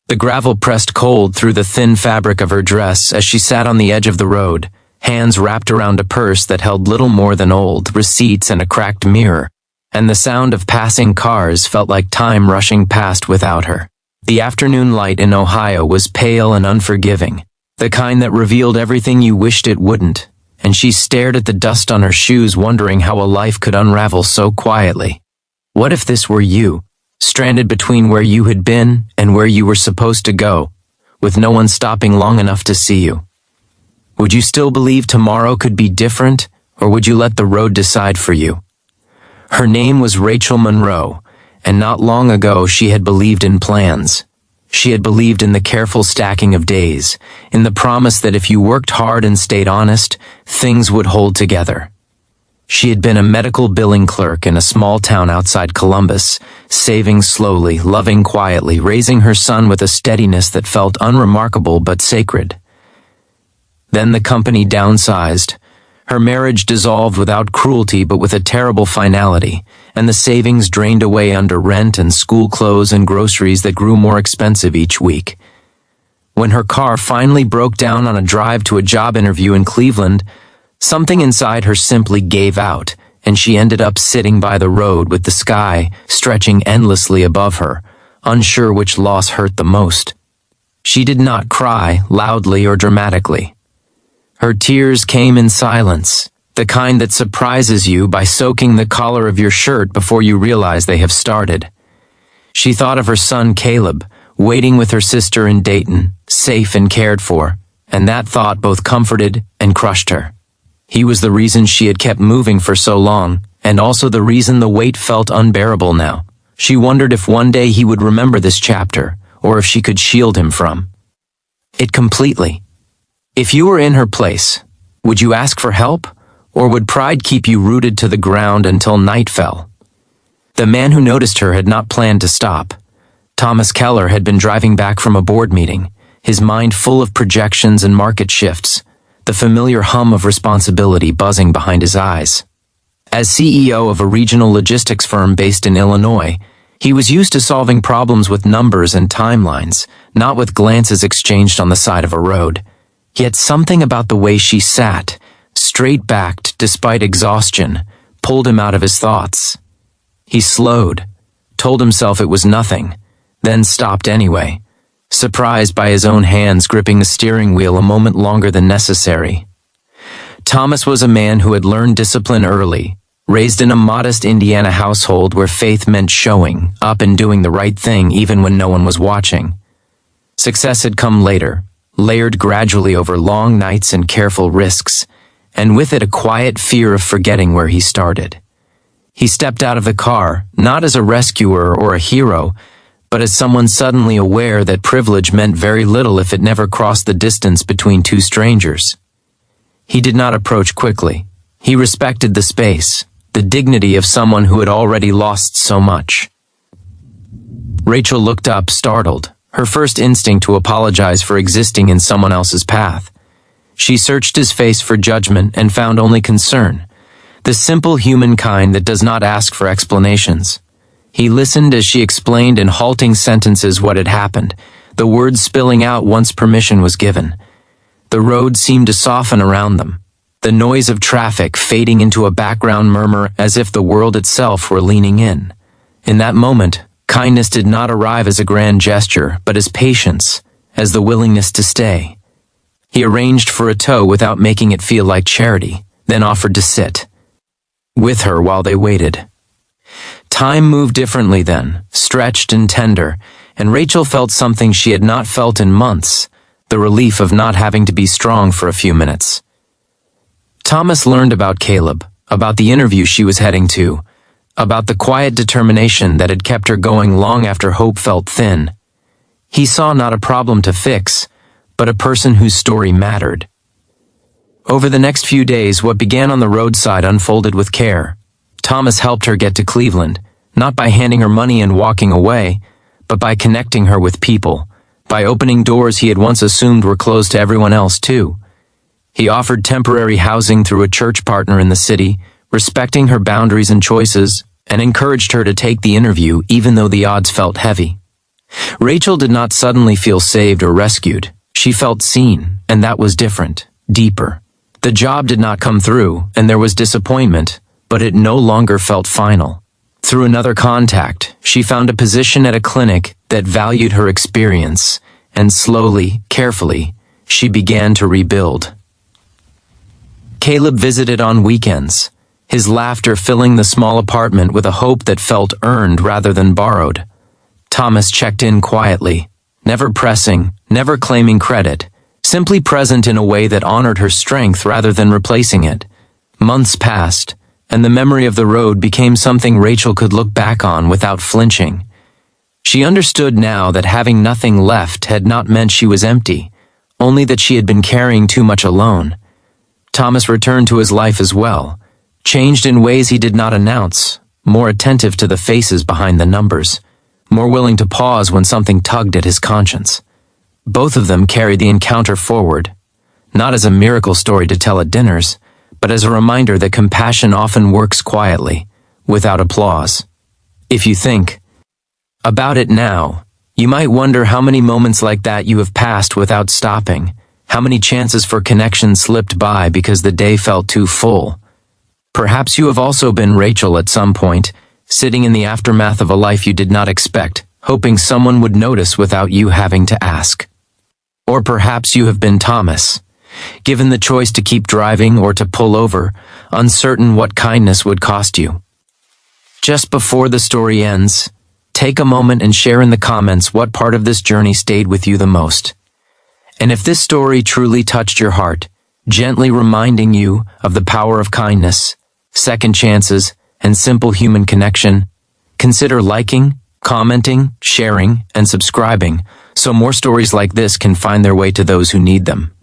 The gravel pressed cold through the thin fabric of her dress as she sat on the edge of the road, hands wrapped around a purse that held little more than old receipts and a cracked mirror, and the sound of passing cars felt like time rushing past without her. The afternoon light in Ohio was pale and unforgiving, the kind that revealed everything you wished it wouldn't, and she stared at the dust on her shoes, wondering how a life could unravel so quietly. What if this were you, stranded between where you had been and where you were supposed to go, with no one stopping long enough to see you? Would you still believe tomorrow could be different, or would you let the road decide for you? Her name was Rachel Monroe, and not long ago she had believed in plans. She had believed in the careful stacking of days, in the promise that if you worked hard and stayed honest, things would hold together. She had been a medical billing clerk in a small town outside Columbus, saving slowly, loving quietly, raising her son with a steadiness that felt unremarkable but sacred. Then the company downsized. Her marriage dissolved without cruelty but with a terrible finality, and the savings drained away under rent and school clothes and groceries that grew more expensive each week. When her car finally broke down on a drive to a job interview in Cleveland, something inside her simply gave out, and she ended up sitting by the road with the sky stretching endlessly above her, unsure which loss hurt the most. She did not cry loudly or dramatically. Her tears came in silence, the kind that surprises you by soaking the collar of your shirt before you realize they have started. She thought of her son Caleb, waiting with her sister in Dayton, safe and cared for, and that thought both comforted and crushed her. He was the reason she had kept moving for so long, and also the reason the weight felt unbearable now. She wondered if one day he would remember this chapter, or if she could shield him from it completely. If you were in her place, would you ask for help, or would pride keep you rooted to the ground until night fell? The man who noticed her had not planned to stop. Thomas Keller had been driving back from a board meeting, his mind full of projections and market shifts, the familiar hum of responsibility buzzing behind his eyes. As CEO of a regional logistics firm based in Illinois, he was used to solving problems with numbers and timelines, not with glances exchanged on the side of a road. Yet something about the way she sat, straight-backed despite exhaustion, pulled him out of his thoughts. He slowed, told himself it was nothing, then stopped anyway, surprised by his own hands gripping the steering wheel a moment longer than necessary. Thomas was a man who had learned discipline early, raised in a modest Indiana household where faith meant showing up and doing the right thing even when no one was watching. Success had come later, layered gradually over long nights and careful risks, and with it a quiet fear of forgetting where he started. He stepped out of the car, not as a rescuer or a hero, but as someone suddenly aware that privilege meant very little if it never crossed the distance between two strangers. He did not approach quickly. He respected the space, the dignity of someone who had already lost so much. Rachel looked up, startled, her first instinct to apologize for existing in someone else's path. She searched his face for judgment and found only concern, the simple human kind that does not ask for explanations. He listened as she explained in halting sentences what had happened, the words spilling out once permission was given. The road seemed to soften around them, the noise of traffic fading into a background murmur as if the world itself were leaning in. In that moment, kindness did not arrive as a grand gesture, but as patience, as the willingness to stay. He arranged for a tow without making it feel like charity, then offered to sit with her while they waited. Time moved differently then, stretched and tender, and Rachel felt something she had not felt in months, the relief of not having to be strong for a few minutes. Thomas learned about Caleb, about the interview she was heading to, about the quiet determination that had kept her going long after hope felt thin. He saw not a problem to fix, but a person whose story mattered. Over the next few days, what began on the roadside unfolded with care. Thomas helped her get to Cleveland, not by handing her money and walking away, but by connecting her with people, by opening doors he had once assumed were closed to everyone else too. He offered temporary housing through a church partner in the city, respecting her boundaries and choices, and encouraged her to take the interview even though the odds felt heavy. Rachel did not suddenly feel saved or rescued. She felt seen, and that was different, deeper. The job did not come through, and there was disappointment, but it no longer felt final. Through another contact, she found a position at a clinic that valued her experience, and slowly, carefully, she began to rebuild. Caleb visited on weekends, his laughter filling the small apartment with a hope that felt earned rather than borrowed. Thomas checked in quietly, never pressing, never claiming credit, simply present in a way that honored her strength rather than replacing it. Months passed, and the memory of the road became something Rachel could look back on without flinching. She understood now that having nothing left had not meant she was empty, only that she had been carrying too much alone. Thomas returned to his life as well, changed in ways he did not announce, more attentive to the faces behind the numbers, more willing to pause when something tugged at his conscience. Both of them carried the encounter forward, not as a miracle story to tell at dinners, but as a reminder that compassion often works quietly, without applause. If you think about it now, you might wonder how many moments like that you have passed without stopping, how many chances for connection slipped by because the day felt too full. Perhaps you have also been Rachel at some point, sitting in the aftermath of a life you did not expect, hoping someone would notice without you having to ask. Or perhaps you have been Thomas, given the choice to keep driving or to pull over, uncertain what kindness would cost you. Just before the story ends, take a moment and share in the comments what part of this journey stayed with you the most. And if this story truly touched your heart, gently reminding you of the power of kindness, second chances, and simple human connection, consider liking, commenting, sharing, and subscribing so more stories like this can find their way to those who need them.